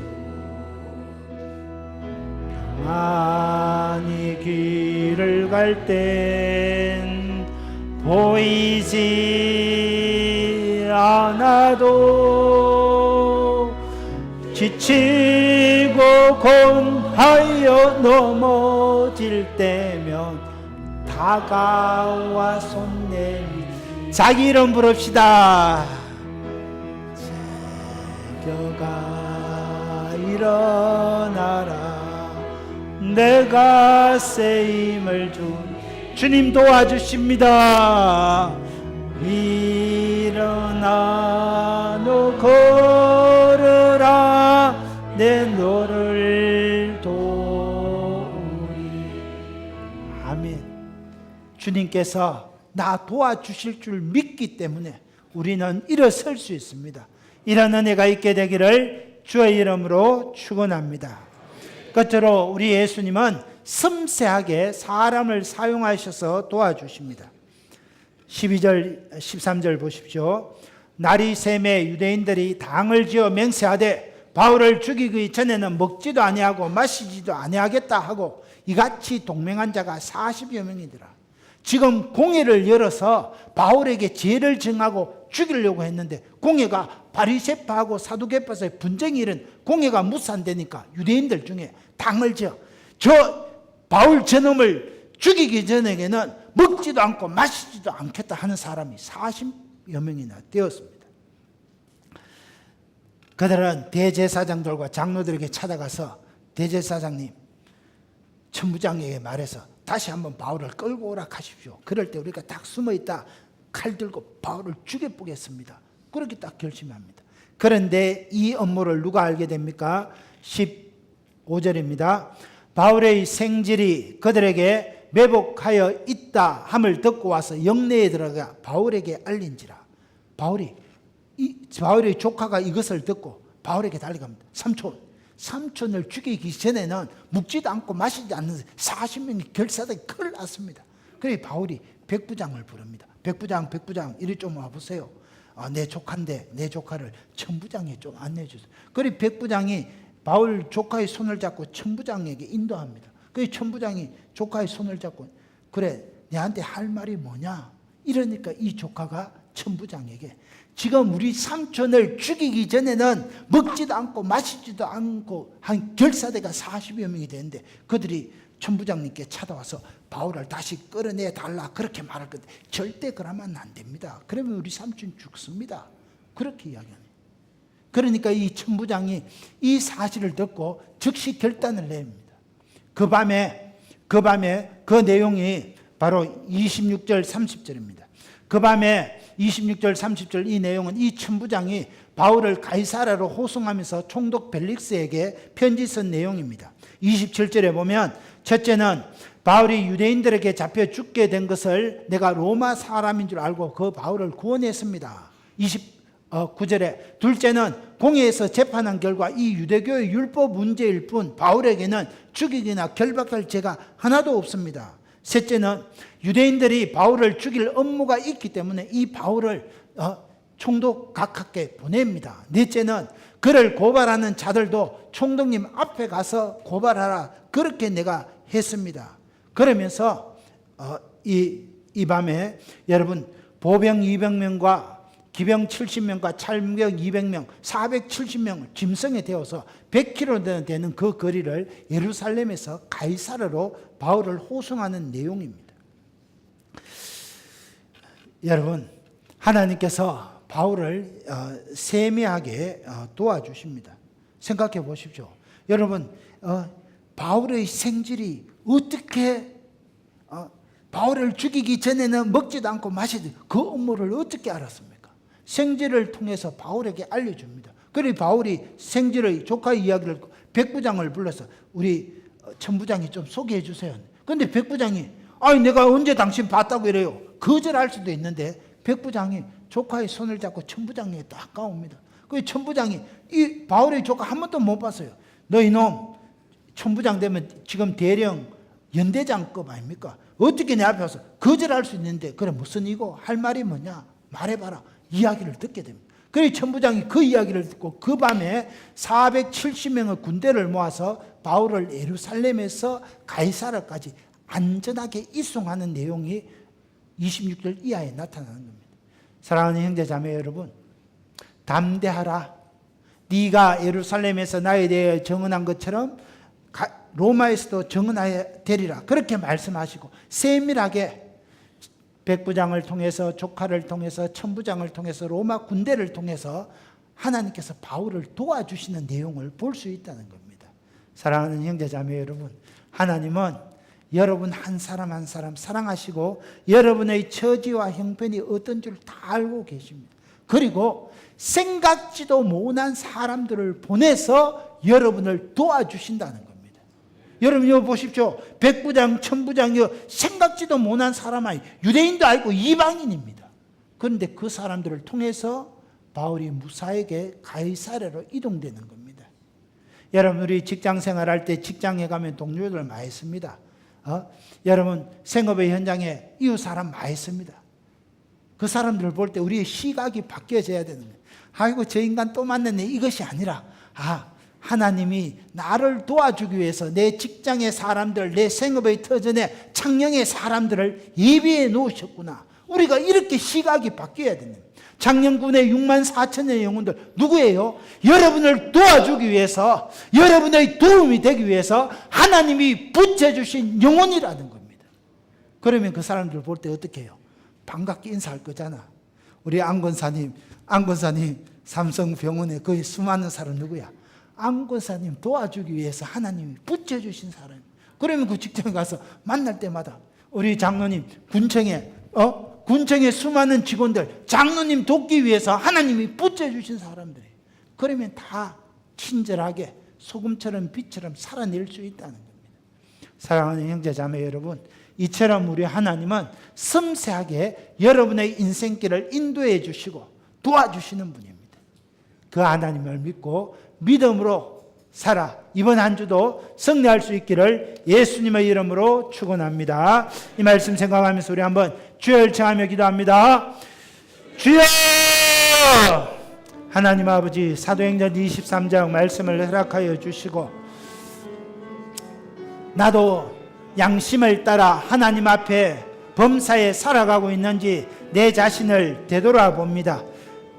평안히 길을 갈 땐 보이지 않아도 지치고 곤하여 넘어질 때면 다가와 손 내미 자기 이름 부릅시다. 제겨가 일어나라 내가 새 힘을 준 주님 도와주십니다. 일어나 너 걸으라 내 너를 도우리. 아멘. 주님께서 나 도와주실 줄 믿기 때문에 우리는 일어설 수 있습니다. 이런 은혜가 있게 되기를 주의 이름으로 축원합니다. 끝으로 우리 예수님은 섬세하게 사람을 사용하셔서 도와주십니다. 12절 13절 보십시오. 날이 새매 유대인들이 당을 지어 맹세하되 바울을 죽이기 전에는 먹지도 아니하고 마시지도 아니하겠다 하고 이같이 동맹한 자가 40여 명이더라. 지금 공회를 열어서 바울에게 죄를 정하고 죽이려고 했는데 공회가 바리새파하고 사두개파의 분쟁이 일은 공회가 무산되니까 유대인들 중에 당을 지어 저 바울 저놈을 죽이기 전에는 먹지도 않고 마시지도 않겠다 하는 사람이 40여 명이나 되었습니다. 그들은 대제사장들과 장로들에게 찾아가서 대제사장님, 천부장에게 말해서 다시 한번 바울을 끌고 오라 하십시오. 그럴 때 우리가 딱 숨어있다 칼 들고 바울을 죽여보겠습니다. 그렇게 딱 결심합니다. 그런데 이 업무를 누가 알게 됩니까? 15절입니다. 바울의 생질이 그들에게 매복하여 있다 함을 듣고 와서 영내에 들어가 바울에게 알린지라. 바울의 조카가 이것을 듣고 바울에게 달려갑니다. 삼촌을 죽이기 전에는 묵지도 않고 마시지 않는 40명이 결사되게 큰일 났습니다. 그래서 바울이 백부장을 부릅니다. 백부장 이리 좀 와보세요. 내 조카인데 내 조카를 천부장에 좀 안내해 주세요. 그래서 백부장이 바울 조카의 손을 잡고 천부장에게 인도합니다. 그래서 천부장이 조카의 손을 잡고 그래 내한테 할 말이 뭐냐 이러니까 이 조카가 천부장에게 지금 우리 삼촌을 죽이기 전에는 먹지도 않고 마시지도 않고 한 결사대가 40여 명이 되는데 그들이 천부장님께 찾아와서 바울을 다시 끌어내 달라 그렇게 말할 건데 절대 그러면 안 됩니다. 그러면 우리 삼촌 죽습니다. 그렇게 이야기합니다. 그러니까 이 천부장이 이 사실을 듣고 즉시 결단을 냅니다. 그 밤에 그 내용이 바로 26절 30절입니다. 그 밤에 26절 30절 이 내용은 이 천부장이 바울을 가이사라로 호송하면서 총독 벨릭스에게 편지 쓴 내용입니다. 27절에 보면 첫째는 바울이 유대인들에게 잡혀 죽게 된 것을 내가 로마 사람인 줄 알고 그 바울을 구원했습니다. 29절에 둘째는 공회에서 재판한 결과 이 유대교의 율법 문제일 뿐 바울에게는 죽이기나 결박할 죄가 하나도 없습니다. 셋째는 유대인들이 바울을 죽일 업무가 있기 때문에 이 바울을 총독 각하께 보냅니다. 넷째는 그를 고발하는 자들도 총독님 앞에 가서 고발하라 그렇게 내가 했습니다. 그러면서 이 밤에 여러분 보병 200명과 기병 70명과 찰병 200명 470명을 짐승에 태워서 100km 되는 그 거리를 예루살렘에서 가이사르로 바울을 호송하는 내용입니다. 여러분 하나님께서 바울을 세미하게 도와주십니다. 생각해 보십시오. 여러분 바울의 생질이 어떻게 바울을 죽이기 전에는 먹지도 않고 마시지 그 업무를 어떻게 알았습니까? 생질을 통해서 바울에게 알려줍니다. 그리고 바울이 생질의 조카의 이야기를 백부장을 불러서 우리 천부장이 좀 소개해 주세요. 그런데 백부장이 아니 내가 언제 당신 봤다고 이래요. 거절할 수도 있는데 백부장이 조카의 손을 잡고 천부장에게 딱 가옵니다. 그 천부장이 이 바울의 조카 한 번도 못 봤어요. 너 이놈 천부장 되면 지금 대령 연대장급 아닙니까? 어떻게 내 앞에 와서 거절할 수 있는데 그래 무슨 이고 할 말이 뭐냐 말해봐라. 이야기를 듣게 됩니다. 그래서 천부장이 그 이야기를 듣고 그 밤에 470명의 군대를 모아서 바울을 예루살렘에서 가이사라까지 안전하게 이송하는 내용이 26절 이하에 나타나는 겁니다. 사랑하는 형제 자매 여러분, 담대하라. 네가 예루살렘에서 나에 대해 증언한 것처럼 로마에서도 증언하여 되리라. 그렇게 말씀하시고 세밀하게 백부장을 통해서 조카를 통해서 천부장을 통해서 로마 군대를 통해서 하나님께서 바울을 도와주시는 내용을 볼 수 있다는 겁니다. 사랑하는 형제 자매 여러분, 하나님은 여러분 한 사람 한 사람 사랑하시고 여러분의 처지와 형편이 어떤 줄 다 알고 계십니다. 그리고 생각지도 못한 사람들을 보내서 여러분을 도와주신다는 겁니다. 여러분 이거 보십시오. 백부장, 천부장, 생각지도 못한 사람 아니, 유대인도 아니고 이방인입니다. 그런데 그 사람들을 통해서 바울이 무사하게 가이사랴로 이동되는 겁니다. 여러분 우리 직장 생활할 때 직장에 가면 동료들 많이 있습니다. 여러분 생업의 현장에 이웃 사람 많이 있습니다. 그 사람들을 볼 때 우리의 시각이 바뀌어져야 되는 거예요. 아이고 저 인간 또 만났네, 이것이 아니라 하나님이 나를 도와주기 위해서 내 직장의 사람들, 내 생업의 터전에 창녕의 사람들을 예비해 놓으셨구나. 우리가 이렇게 시각이 바뀌어야 됩니다. 창녕군의 64,000의 영혼들 누구예요? 여러분을 도와주기 위해서, 여러분의 도움이 되기 위해서 하나님이 붙여주신 영혼이라는 겁니다. 그러면 그 사람들 볼 때 어떻게 해요? 반갑게 인사할 거잖아. 우리 안권사님 삼성병원에 거의 수많은 사람 누구야? 안권사님 도와주기 위해서 하나님이 붙여주신 사람. 그러면 그 직장에 가서 만날 때마다 우리 장로님 군청의 수많은 직원들 장로님 돕기 위해서 하나님이 붙여주신 사람들이에요. 그러면 다 친절하게 소금처럼 빛처럼 살아낼 수 있다는 겁니다. 사랑하는 형제 자매 여러분, 이처럼 우리 하나님은 섬세하게 여러분의 인생길을 인도해 주시고 도와주시는 분입니다. 그 하나님을 믿고 믿음으로 살아 이번 한 주도 승리할 수 있기를 예수님의 이름으로 축원합니다. 이 말씀 생각하면서 우리 한번 주여를 청하며 기도합니다. 주여! 하나님 아버지, 사도행전 23장 말씀을 허락하여 주시고 나도 양심을 따라 하나님 앞에 범사에 살아가고 있는지 내 자신을 되돌아봅니다.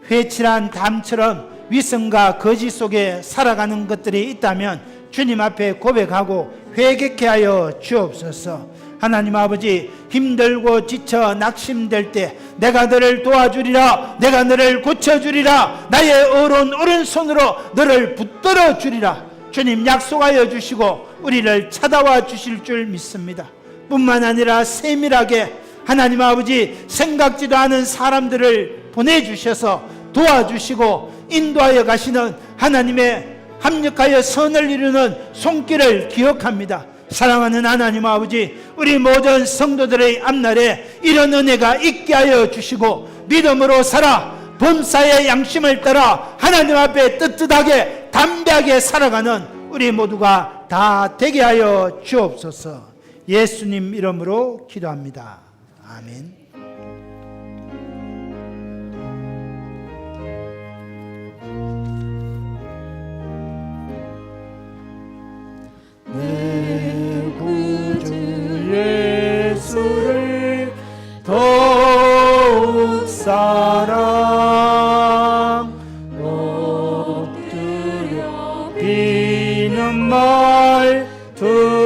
회칠한 담처럼 위선과 거짓 속에 살아가는 것들이 있다면 주님 앞에 고백하고 회개케 하여 주옵소서. 하나님 아버지, 힘들고 지쳐 낙심될 때 내가 너를 도와주리라, 내가 너를 고쳐주리라, 나의 어려운 오른손으로 너를 붙들어 주리라 주님 약속하여 주시고 우리를 찾아와 주실 줄 믿습니다. 뿐만 아니라 세밀하게 하나님 아버지 생각지도 않은 사람들을 보내주셔서 도와주시고 인도하여 가시는 하나님의 합력하여 선을 이루는 손길을 기억합니다. 사랑하는 하나님 아버지, 우리 모든 성도들의 앞날에 이런 은혜가 있게 하여 주시고 믿음으로 살아 범사의 양심을 따라 하나님 앞에 떳떳하게 담대하게 살아가는 우리 모두가 다 되게 하여 주옵소서. 예수님 이름으로 기도합니다. 아멘. 내 구주 예수를 더욱 사랑 엎드려 비는 말 들으소서.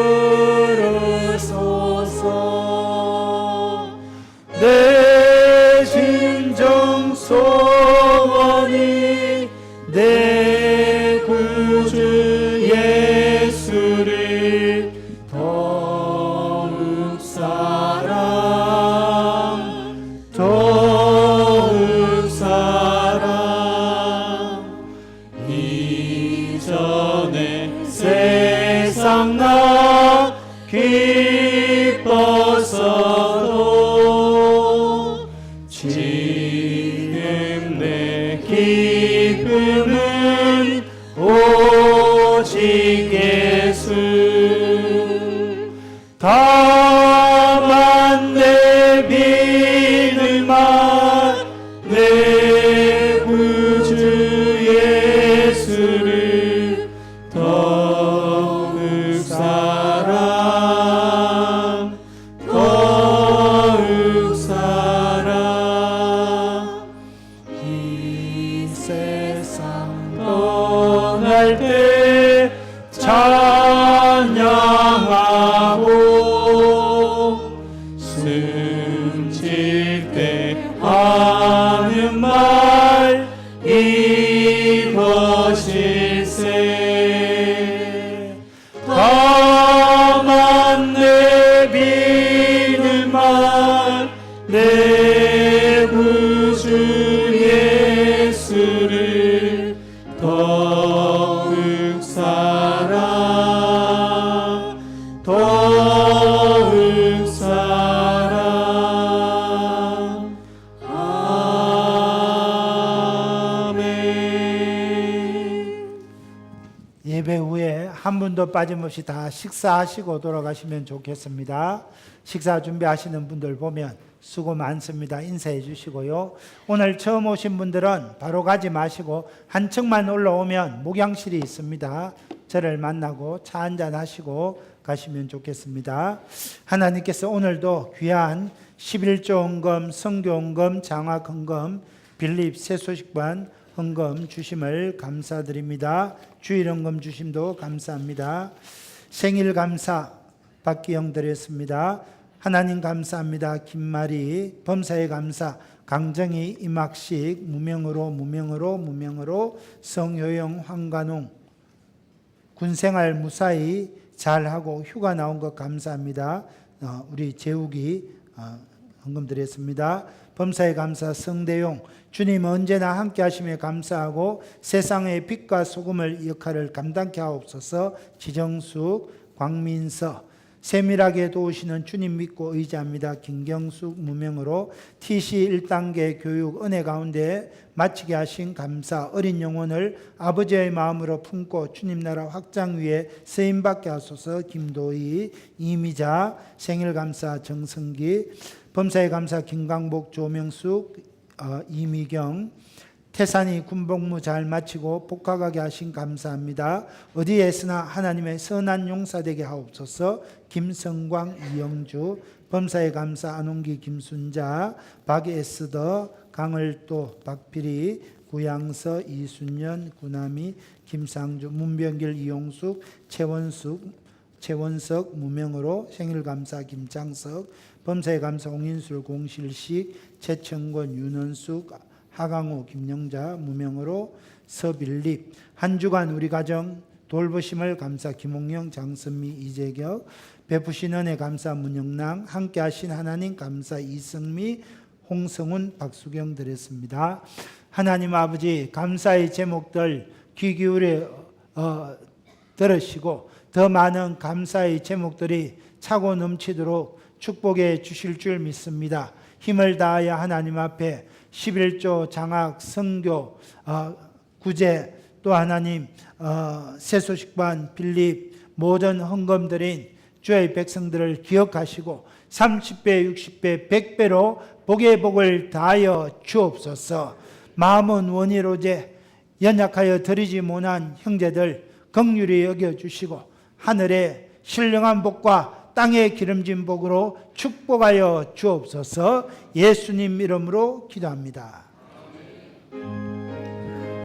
내 심정 소원이 내 구주 예수를 더욱 사랑 더욱 사랑. 이전에 세상 나 기뻤어도 지금 내 기쁨은 오직 예수. 다만 내 믿음만 내 구주 예수를 더욱 사랑 더욱 사랑. 이 세상 떠날 때 찬양하고 숨질 때 하는 말 이것일세. 다만 내 분도 빠짐없이 다 식사하시고 돌아가시면 좋겠습니다. 식사 준비하시는 분들 보면 수고 많습니다. 인사해 주시고요. 오늘 처음 오신 분들은 바로 가지 마시고 한 층만 올라오면 목양실이 있습니다. 저를 만나고 차 한잔 하시고 가시면 좋겠습니다. 하나님께서 오늘도 귀한 11조 헌금, 성교 헌금, 장학 헌금, 빌립 세소식반 헌금 주심을 감사드립니다. 주일 헌금 주심도 감사합니다. 생일 감사 박기영 드렸습니다. 하나님 감사합니다. 김마리, 범사에 감사, 강정희, 임학식, 무명으로, 성효영, 황간웅, 군생활 무사히 잘하고 휴가 나온 것 감사합니다. 우리 재욱이 헌금 드렸습니다. 범사에 감사, 성대용, 주님 언제나 함께 하심에 감사하고 세상의 빛과 소금을 역할을 감당케 하옵소서. 지정숙, 광민서, 세밀하게 도우시는 주님 믿고 의지합니다. 김경숙, 무명으로 TC 1단계 교육 은혜 가운데 마치게 하신 감사, 어린 영혼을 아버지의 마음으로 품고 주님 나라 확장 위에 쓰임받게 하소서. 김도희, 이미자, 생일 감사 정성기, 범사의 감사 김강복, 조명숙, 이미경, 태산이 군복무 잘 마치고 복학하게 하신 감사합니다. 어디에서나 하나님의 선한 용사 되게 하옵소서. 김성광, 이영주, 범사의 감사 안홍기, 김순자, 박에스더, 강을도, 박필희, 구양서, 이순연, 구남이, 김상주, 문병길, 이용숙, 최원석, 무명으로 생일 감사 김창석, 범사의 감사 홍인술, 공실식, 최청권, 윤원숙, 하강호, 김영자, 무명으로 서빌립. 한 주간 우리 가정 돌보심을 감사 김홍영, 장선미, 이재격, 베푸신 은혜 감사 문영랑, 함께 하신 하나님 감사 이승미, 홍성훈, 박수경 드렸습니다. 하나님 아버지 감사의 제목들 귀 기울여 들으시고 더 많은 감사의 제목들이 차고 넘치도록 축복해 주실 줄 믿습니다. 힘을 다하여 하나님 앞에 11조 장학, 성교, 구제, 또 하나님 세소식반, 빌립 모든 헌금드린 주의 백성들을 기억하시고 30배, 60배, 100배로 복의 복을 다하여 주옵소서. 마음은 원이로제 연약하여 드리지 못한 형제들 긍휼히 여겨주시고 하늘의 신령한 복과 땅의 기름진 복으로 축복하여 주옵소서. 예수님 이름으로 기도합니다.